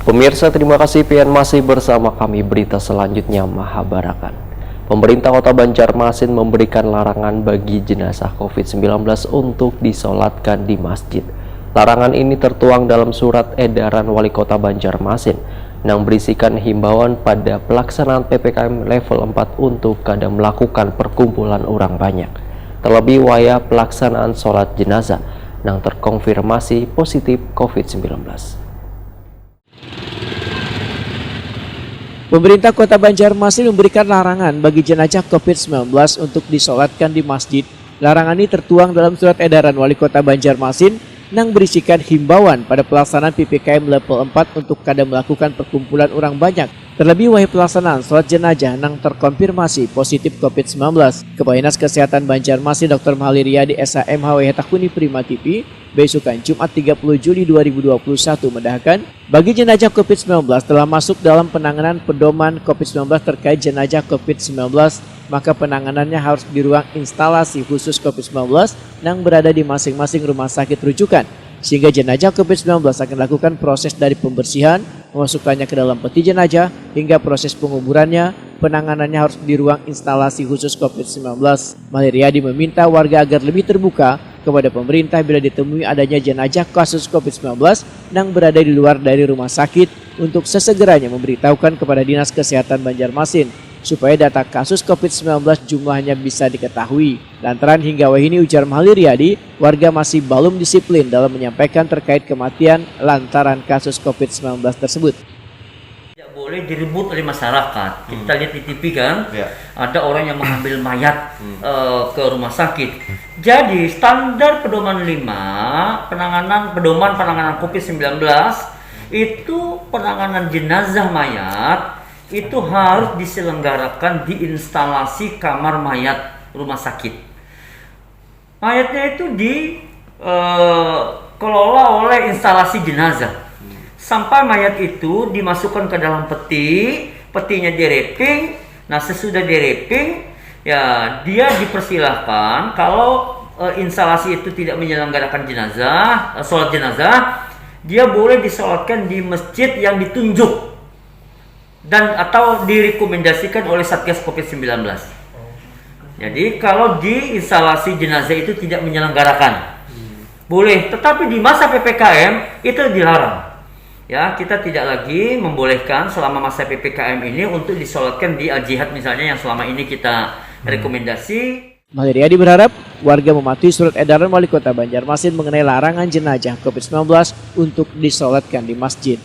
Pemirsa, terima kasih pian masih bersama kami. Berita selanjutnya Mahabarakan. Pemerintah Kota Banjarmasin memberikan larangan bagi jenazah COVID-19 untuk disolatkan di masjid. Larangan ini tertuang dalam surat edaran Wali Kota Banjarmasin yang berisikan himbauan pada pelaksanaan PPKM level 4 untuk kada melakukan perkumpulan orang banyak. Terlebih waya pelaksanaan sholat jenazah yang terkonfirmasi positif COVID-19. Pemerintah Kota Banjarmasin memberikan larangan bagi jenazah COVID-19 untuk disolatkan di masjid. Larangan ini tertuang dalam surat edaran Wali Kota Banjarmasin yang berisikan himbauan pada pelaksanaan PPKM level 4 untuk kada melakukan perkumpulan orang banyak. Terlebih wahai pelaksanaan sholat jenazah yang terkonfirmasi positif COVID-19. Kepala Dinas Kesehatan Banjarmasin Dr. Mahalir Riyadi SHMHW Takuni Prima TV besukan Jumat 30 Juli 2021 mendahkan bagi jenazah COVID-19 telah masuk dalam penanganan pedoman COVID-19 terkait jenazah COVID-19, maka penanganannya harus di ruang instalasi khusus COVID-19 yang berada di masing-masing rumah sakit rujukan. Sehingga jenazah COVID-19 akan lakukan proses dari pembersihan, memasukkannya ke dalam peti jenazah, hingga proses penguburannya. Penanganannya harus di ruang instalasi khusus COVID-19. Mahalir Riyadi meminta warga agar lebih terbuka kepada pemerintah bila ditemui adanya jenazah kasus COVID-19 yang berada di luar dari rumah sakit untuk sesegeranya memberitahukan kepada Dinas Kesehatan Banjarmasin supaya data kasus COVID-19 jumlahnya bisa diketahui. Lantaran hingga wahini ujar Mahalir Riyadi, warga masih belum disiplin dalam menyampaikan terkait kematian lantaran kasus COVID-19 tersebut. Tidak boleh direbut oleh masyarakat. Kita lihat di TV kan, ada orang yang mengambil mayat ke rumah sakit. Jadi standar pedoman 5, pedoman penanganan COVID-19 itu penanganan jenazah mayat itu harus diselenggarakan di instalasi kamar mayat rumah sakit. Mayatnya itu dikelola oleh instalasi jenazah. Sampai mayat itu dimasukkan ke dalam peti, petinya direping. Nah, sesudah direping, ya dia dipersilahkan kalau instalasi itu tidak menyelenggarakan jenazah, sholat jenazah, dia boleh disolatkan di masjid yang ditunjuk dan atau direkomendasikan oleh Satgas COVID-19. Jadi kalau di instalasi jenazah itu tidak menyelenggarakan, boleh. Tetapi di masa PPKM itu dilarang. Ya, kita tidak lagi membolehkan selama masa PPKM ini untuk disolatkan di al-jihad misalnya yang selama ini kita rekomendasi. Mahalir Riyadi berharap warga mematuhi surat edaran Wali Kota Banjarmasin mengenai larangan jenazah COVID-19 untuk disolatkan di masjid.